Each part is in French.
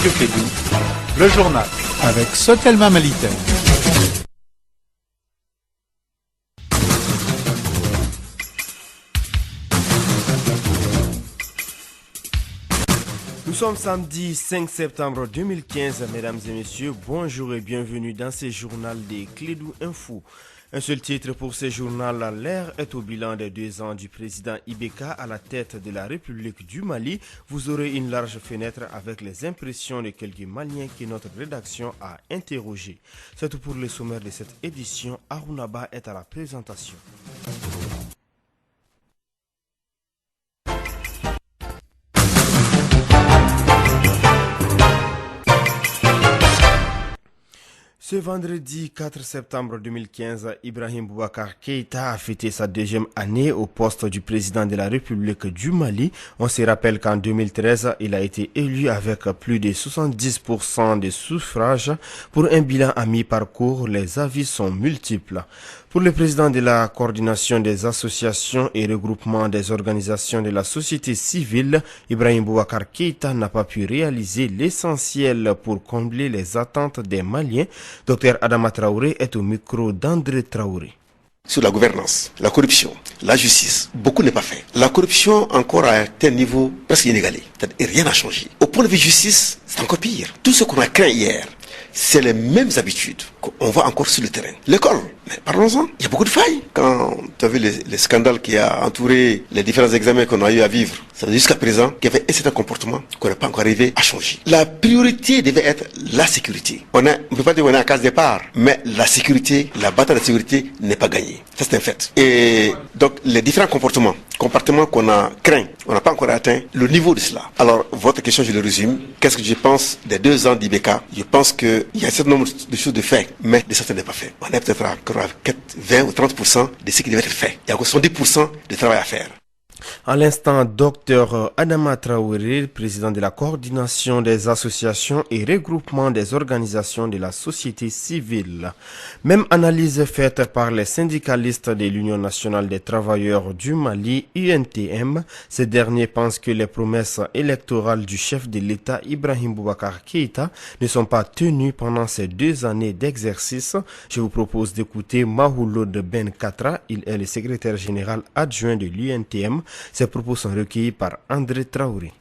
Radio Kédougou, le journal avec Sotelma Malitaire. Nous sommes samedi 5 septembre 2015, mesdames et messieurs, bonjour et bienvenue dans ce journal des Kédougou Info. Un seul titre pour ce journal, l'ère est au bilan des 2 ans du président Ibeka à la tête de la République du Mali. Vous aurez une large fenêtre avec les impressions de quelques Maliens que notre rédaction a interrogés. C'est tout pour le sommaire de cette édition. Arunaba est à la présentation. Ce vendredi 4 septembre 2015, Ibrahim Boubacar Keïta a fêté sa 2e année au poste du président de la République du Mali. On se rappelle qu'en 2013, il a été élu avec plus de 70% des suffrages. Pour un bilan à mi-parcours, les avis sont multiples. Pour le président de la coordination des associations et regroupements des organisations de la société civile, Ibrahim Boubacar Keïta n'a pas pu réaliser l'essentiel pour combler les attentes des Maliens. Dr Adama Traoré est au micro d'André Traoré. Sur la gouvernance, la corruption, la justice, beaucoup n'est pas fait. La corruption encore à un niveau presque inégalé. Et rien n'a changé. Au point de vue justice, c'est encore pire. Tout ce qu'on a craint hier, c'est les mêmes habitudes qu'on voit encore sur le terrain. L'école, mais parlons-en, il y a beaucoup de failles. Quand tu as vu les scandales qui ont entouré les différents examens qu'on a eu à vivre, ça veut dire jusqu'à présent qu'il y avait un certain comportement qu'on n'a pas encore arrivé à changer. La priorité devait être la sécurité. On ne peut pas dire qu'on est à case départ, mais la sécurité, la bataille de la sécurité n'est pas gagnée. Ça c'est un fait. Et donc les différents comportements qu'on a craint, on n'a pas encore atteint le niveau de cela. Alors votre question, je le résume. Qu'est-ce que je pense des 2 ans d'Ibeka? Je pense qu'il y a un certain nombre de choses de fait, mais de certains n'est pas fait. On est peut-être encore à 20 ou 30% de ce qui devait être fait. Il y a encore 70% de travail à faire. À l'instant, Dr Adama Traoré, président de la coordination des associations et regroupements des organisations de la société civile. Même analyse faite par les syndicalistes de l'Union nationale des travailleurs du Mali, UNTM. Ces derniers pensent que les promesses électorales du chef de l'État, Ibrahim Boubacar Keïta, ne sont pas tenues pendant ces 2 années d'exercice. Je vous propose d'écouter Mahouloud Ben Katra. Il est le secrétaire général adjoint de l'UNTM. Ces propos sont recueillis par André Traoré.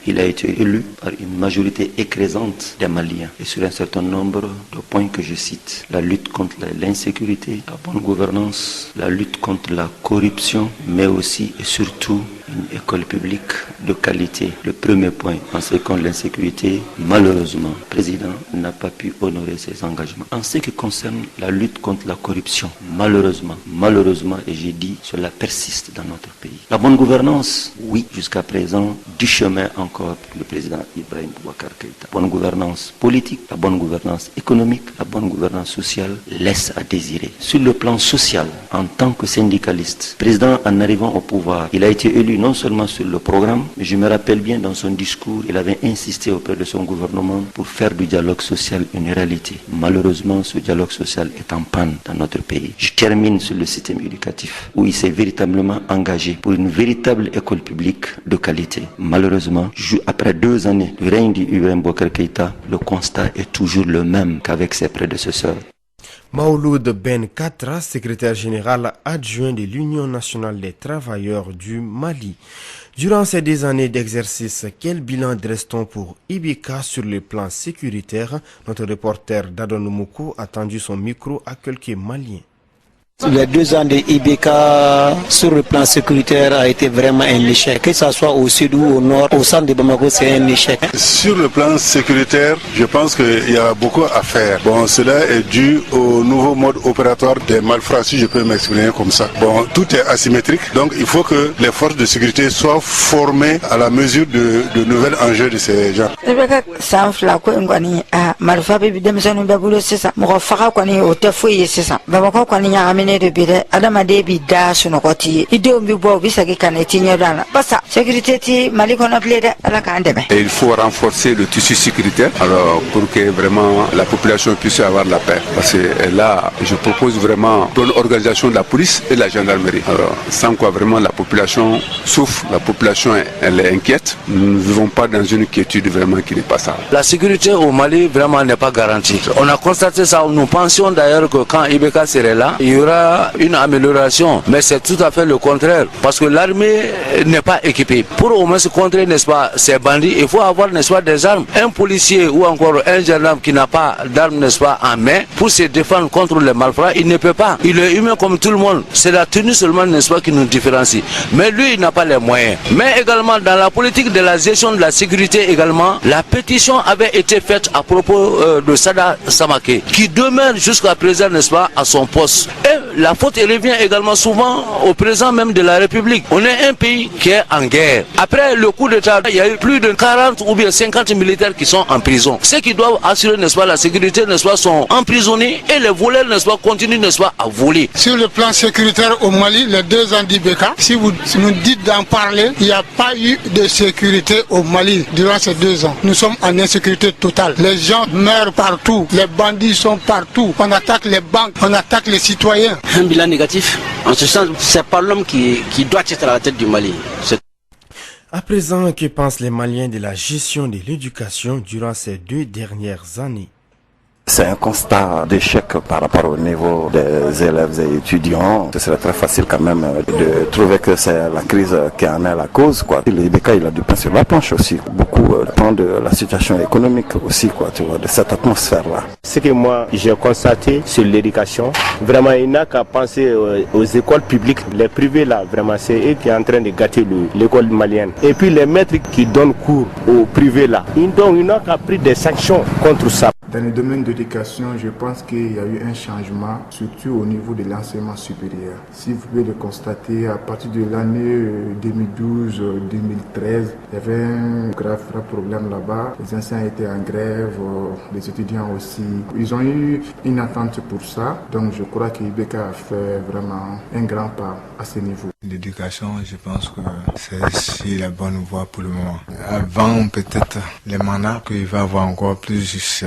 Il a été élu par une majorité écrasante des Maliens et sur un certain nombre de points que je cite. La lutte contre l'insécurité, la bonne gouvernance, la lutte contre la corruption, mais aussi et surtout une école publique de qualité. Le premier point, en ce qui concerne l'insécurité, malheureusement, le président n'a pas pu honorer ses engagements. En ce qui concerne la lutte contre la corruption, malheureusement, et j'ai dit, cela persiste dans notre pays. La bonne gouvernance, oui, jusqu'à présent, du chemin encore pour le président Ibrahim Boubacar Keïta. Bonne gouvernance politique, la bonne gouvernance économique, la bonne gouvernance sociale laisse à désirer. Sur le plan social, en tant que syndicaliste, président en arrivant au pouvoir, il a été élu non seulement sur le programme, mais je me rappelle bien dans son discours, il avait insisté auprès de son gouvernement pour faire du dialogue social une réalité. Malheureusement, ce dialogue social est en panne dans notre pays. Je termine sur le système éducatif, où il s'est véritablement engagé pour une véritable école publique de qualité. Malheureusement, après 2 années de règne d'Ibrahim Boubacar Keïta, le constat est toujours le même qu'avec ses prédécesseurs. Mahouloud Ben Katra, secrétaire général adjoint de l'Union nationale des travailleurs du Mali. Durant ces 2 années d'exercice, quel bilan dresse-t-on pour Ibeka sur le plan sécuritaire? Notre reporter Dadon Moukou a tendu son micro à quelques Maliens. Les 2 ans de Ibeka sur le plan sécuritaire a été vraiment un échec. Que ce soit au sud ou au nord, au centre de Bamako, c'est un échec. Sur le plan sécuritaire, je pense qu'il y a beaucoup à faire. Bon, cela est dû au nouveau mode opératoire des malfrats, si je peux m'exprimer comme ça. Bon, tout est asymétrique, donc il faut que les forces de sécurité soient formées à la mesure de nouveaux enjeux de ces gens. terminer de bide adama de bi da suno koti ideo mbi bo bisa ki kaneti nyadana basa sécurité ti Mali kono plede ala ka ndebe. Et il faut renforcer le tissu sécuritaire alors pour que vraiment la population puisse avoir la paix. Parce que là, je propose vraiment une organisation de la police et de la gendarmerie. Alors, sans quoi vraiment la population souffre, la population elle est inquiète. Nous ne vivons pas dans une quiétude vraiment qui n'est pas ça. La sécurité au Mali vraiment n'est pas garantie. On a constaté ça, nous pensions d'ailleurs que quand IBK serait là, il y aura une amélioration. Mais c'est tout à fait le contraire. Parce que l'armée n'est pas équipée. Pour au moins se contrer, n'est-ce pas, ces bandits, il faut avoir, n'est-ce pas, des armes. Un policier ou encore un gendarme qui n'a pas d'armes, n'est-ce pas, en main, pour se défendre contre les malfrats, il ne peut pas. Il est humain comme tout le monde. C'est la tenue seulement, n'est-ce pas, qui nous différencie. Mais lui, il n'a pas les moyens. Mais également, dans la politique de la gestion de la sécurité également, la pétition avait été faite à propos de Sada Samake, qui demeure jusqu'à présent, n'est-ce pas, à son poste. Et la faute revient également souvent au président même de la République. On est un pays qui est en guerre. Après le coup d'État, il y a eu plus de 40 ou bien 50 militaires qui sont en prison. Ceux qui doivent assurer, n'est-ce pas, la sécurité, n'est-ce pas, sont emprisonnés et les voleurs, n'est-ce pas, continuent, n'est-ce pas, à voler. Sur le plan sécuritaire au Mali, les 2 ans d'IBK, si vous nous dites d'en parler, il n'y a pas eu de sécurité au Mali durant ces 2 ans. Nous sommes en insécurité totale. Les gens meurent partout, les bandits sont partout. On attaque les banques, on attaque les citoyens. Un bilan négatif. En ce sens, c'est pas l'homme qui doit être à la tête du Mali. À présent, que pensent les Maliens de la gestion de l'éducation durant ces 2 dernières années? C'est un constat d'échec par rapport au niveau des élèves et étudiants. Ce serait très facile quand même de trouver que c'est la crise qui en est la cause, quoi. Le IBK, il a du pain sur la planche aussi. Beaucoup dépend de la situation économique aussi, quoi, tu vois, de cette atmosphère-là. Ce que moi j'ai constaté sur l'éducation, vraiment il n'a qu'à penser aux écoles publiques. Les privés là, vraiment c'est eux qui sont en train de gâter l'école malienne. Et puis les maîtres qui donnent cours aux privés là, ils n'ont qu'à prendre des sanctions contre ça. Dans le domaine de l'éducation, je pense qu'il y a eu un changement, surtout au niveau de l'enseignement supérieur. Si vous pouvez le constater, à partir de l'année 2012-2013, il y avait un grave problème là-bas. Les enseignants étaient en grève, les étudiants aussi. Ils ont eu une attente pour ça. Donc je crois que IBK a fait vraiment un grand pas à ce niveau. L'éducation, je pense que c'est sur la bonne voie pour le moment. Avant, peut-être, les mandats, qu'il va avoir encore plus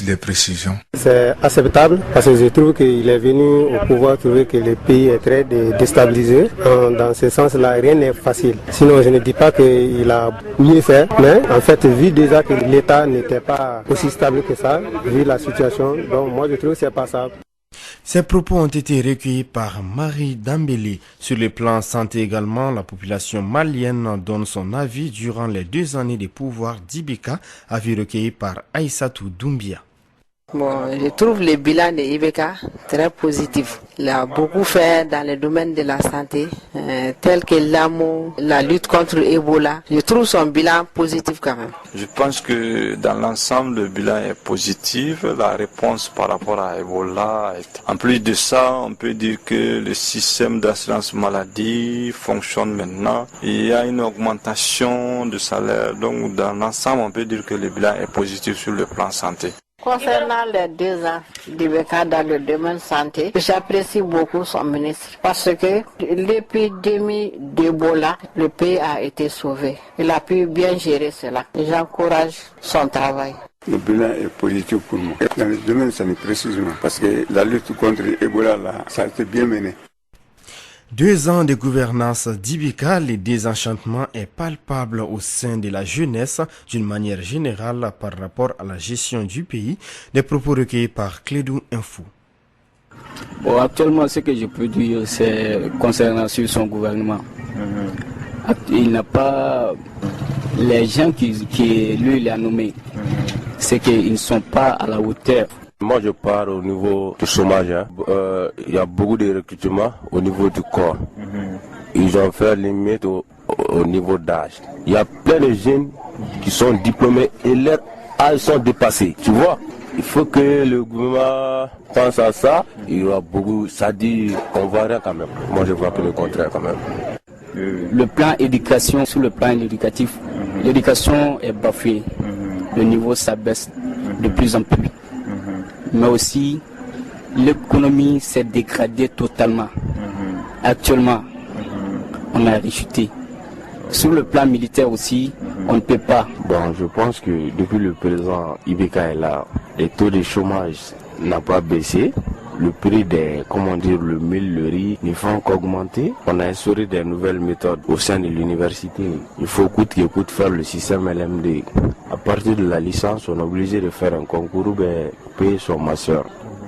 de précision. C'est acceptable parce que je trouve qu'il est venu au pouvoir trouver que le pays est très déstabilisé. Dans ce sens-là, rien n'est facile. Sinon, je ne dis pas qu'il a mieux fait, mais en fait, vu déjà que l'État n'était pas aussi stable que ça, vu la situation, donc moi je trouve que c'est pas ça. Ces propos ont été recueillis par Marie Dambélé. Sur le plan santé également, la population malienne donne son avis durant les 2 années de pouvoir d'IBK, avis recueilli par Aïssatou Doumbia. Bon, je trouve le bilan de IBK très positif. Il a beaucoup fait dans le domaine de la santé, tel que l'amour, la lutte contre Ebola. Je trouve son bilan positif quand même. Je pense que dans l'ensemble, le bilan est positif. La réponse par rapport à Ebola. En plus de ça, on peut dire que le système d'assurance maladie fonctionne maintenant. Il y a une augmentation de salaire. Donc, dans l'ensemble, on peut dire que le bilan est positif sur le plan santé. Concernant les 2 ans d'IBK dans le domaine santé, j'apprécie beaucoup son ministre parce que l'épidémie d'Ebola, le pays a été sauvé. Il a pu bien gérer cela. J'encourage son travail. Le bilan est positif pour moi. Dans le domaine sanitaire précisément, parce que la lutte contre Ebola, là, ça a été bien mené. 2 ans de gouvernance d'IBK, le désenchantement est palpable au sein de la jeunesse d'une manière générale par rapport à la gestion du pays. Des propos recueillis par Clédou Info. Bon, actuellement, ce que je peux dire, c'est concernant sur son gouvernement. Il n'a pas les gens qui lui il a nommés. C'est qu'ils ne sont pas à la hauteur. Moi je parle au niveau du chômage. Il y a beaucoup de recrutements au niveau du corps. Ils ont fait limite au niveau d'âge. Il y a plein de jeunes qui sont diplômés et leurs âges sont dépassés. Tu vois, il faut que le gouvernement pense à ça. Il y aura beaucoup, ça dit qu'on va rien quand même. Moi je vois que le contraire quand même. Le plan éducation, sur le plan éducatif, l'éducation est bafouée. Le niveau s'abaisse de plus en plus. Mais aussi, l'économie s'est dégradée totalement. Actuellement, on a rechuté. Sur le plan militaire aussi, on ne peut pas. Bon, je pense que depuis le président Ibeka est là, les taux de chômage n'ont pas baissé. Le prix des, le mil, le riz ne font qu'augmenter. On a instauré des nouvelles méthodes au sein de l'université. Il faut coûte que coûte faire le système LMD. À partir de la licence, on est obligé de faire un concours pour payer son master.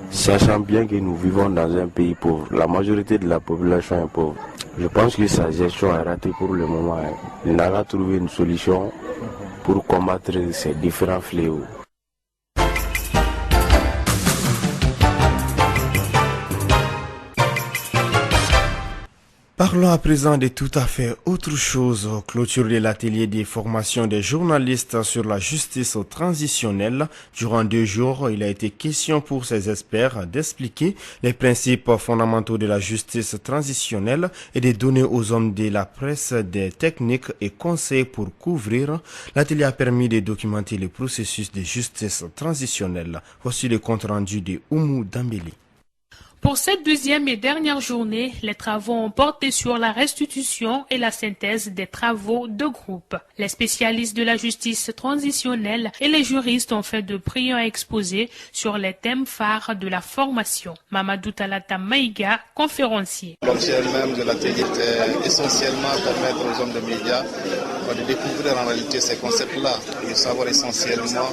Sachant bien que nous vivons dans un pays pauvre, la majorité de la population est pauvre. Je pense que sa gestion est ratée pour le moment. Il n'a pas trouvé une solution pour combattre ces différents fléaux. Parlons à présent de tout à fait autre chose. Clôture de l'atelier des formations des journalistes sur la justice transitionnelle. Durant 2 jours, il a été question pour ces experts d'expliquer les principes fondamentaux de la justice transitionnelle et de donner aux hommes de la presse des techniques et conseils pour couvrir. L'atelier a permis de documenter le processus de justice transitionnelle. Voici le compte rendu de Oumou Dambeli. Pour cette 2e et dernière journée, les travaux ont porté sur la restitution et la synthèse des travaux de groupe. Les spécialistes de la justice transitionnelle et les juristes ont fait de brillants exposés sur les thèmes phares de la formation. Mamadou Talata Maïga, conférencier. L'objet même de l'atelier est essentiellement permettre aux hommes de médias de découvrir en réalité ces concepts-là, de savoir essentiellement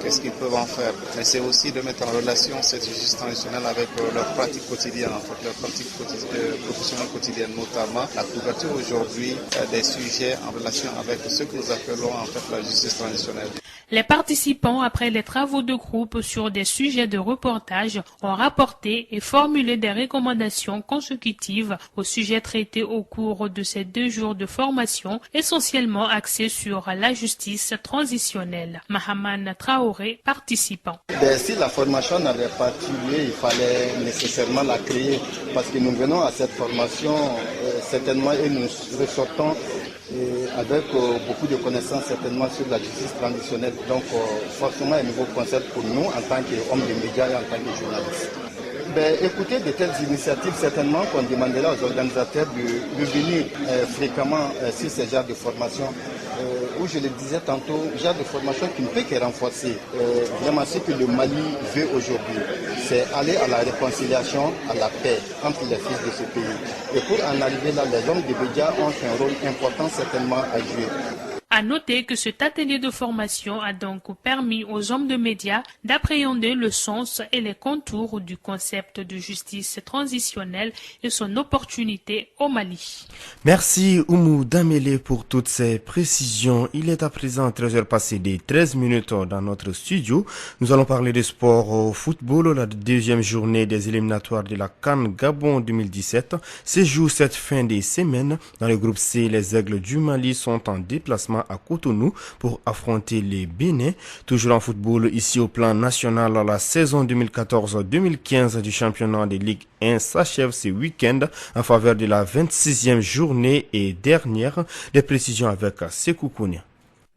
qu'est-ce qu'ils peuvent en faire. Mais c'est aussi de mettre en relation cette justice transitionnelle avec leur pratique quotidienne, en fait, leur pratique professionnelle quotidienne, notamment la couverture aujourd'hui des sujets en relation avec ce que nous appelons en fait la justice transitionnelle. Les participants, après les travaux de groupe sur des sujets de reportage, ont rapporté et formulé des recommandations consécutives aux sujets traités au cours de ces 2 jours de formation, essentiellement axés sur la justice transitionnelle. Mahaman Traoré, participant. Si la formation n'avait pas eu lieu, il fallait nécessairement la créer, parce que nous venons à cette formation certainement et nous ressortons avec beaucoup de connaissances certainement sur la justice transitionnelle. Donc forcément un nouveau concept pour nous en tant qu'hommes de médias et en tant que journalistes. Écoutez, de telles initiatives, certainement qu'on demandera aux organisateurs de venir fréquemment sur ce genre de formation, où je le disais tantôt, genre de formation qui ne peut que renforcer vraiment ce que le Mali veut aujourd'hui. C'est aller à la réconciliation, à la paix entre les fils de ce pays. Et pour en arriver là, les hommes de médias ont un rôle important certainement à jouer. À noter que cet atelier de formation a donc permis aux hommes de médias d'appréhender le sens et les contours du concept de justice transitionnelle et son opportunité au Mali. Merci Oumou Damele pour toutes ces précisions. Il est à présent 13h passées des 13 minutes dans notre studio. Nous allons parler de sport au football. La 2e journée des éliminatoires de la CAN Gabon 2017 se joue cette fin de semaine. Dans le groupe C, les Aigles du Mali sont en déplacement à Cotonou pour affronter les Bénin. Toujours en football, ici au plan national, la saison 2014-2015 du championnat de Ligue 1 s'achève ce week-end en faveur de la 26e journée et dernière. Des précisions avec Sekou Kounia.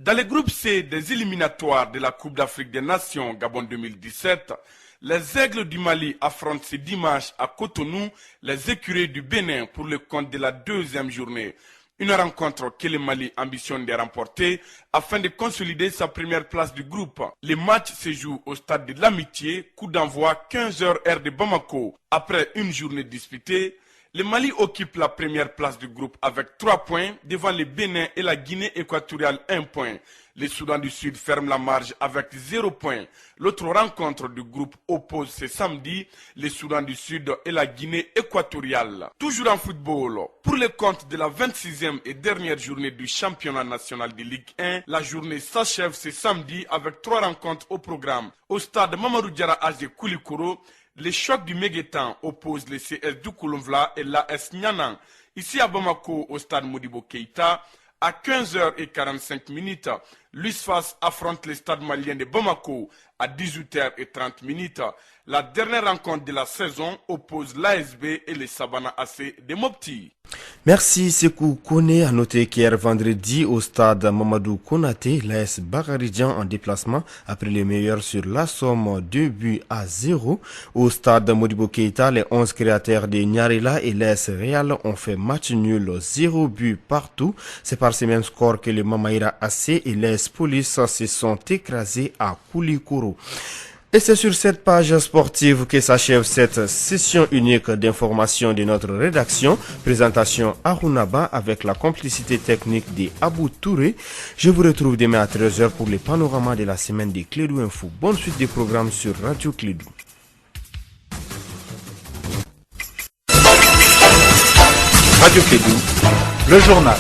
Dans le groupe C des éliminatoires de la Coupe d'Afrique des Nations Gabon 2017, les Aigles du Mali affrontent ce dimanche à Cotonou les écuries du Bénin pour le compte de la 2e journée. Une rencontre que le Mali ambitionne de remporter afin de consolider sa première place du groupe. Le match se joue au stade de l'Amitié, coup d'envoi 15h heure de Bamako. Après une journée disputée, le Mali occupe la première place du groupe avec 3 points devant le Bénin et la Guinée équatoriale 1 point. Le Soudan du Sud ferme la marge avec 0 point. L'autre rencontre du groupe oppose ce samedi le Soudan du Sud et la Guinée équatoriale. Toujours en football, pour le compte de la 26e et dernière journée du championnat national de Ligue 1, la journée s'achève ce samedi avec 3 rencontres au programme. Au stade Mamadou Diarra Azé Koulikoro, le choc du Méguétan oppose les CS Doukoulomvla et l'AS Nianan. Ici à Bamako, au stade Modibo Keïta, à 15h45, l'USFAS affronte le stade malien de Bamako à 18h30. La dernière rencontre de la saison oppose l'ASB et les Sabana AC de Mopti. Merci Sekou Kone. À noter qu'hier vendredi au stade Mamadou Konaté, l'AS Bakaridjan en déplacement a pris les meilleurs sur la somme 2-0. Au stade Modibo Keita, les 11 créateurs de Nyarela et l'AS Real ont fait match nul 0 but partout. C'est par ces mêmes scores que les Mamaïra AC et l'AS Police se sont écrasés à Koulikoro. Et c'est sur cette page sportive que s'achève cette session unique d'information de notre rédaction. Présentation à Runaba avec la complicité technique de Abou Touré. Je vous retrouve demain à 13h pour les panoramas de la semaine de Clédou Info. Bonne suite des programmes sur Radio Clédou. Radio Clédou, le journal.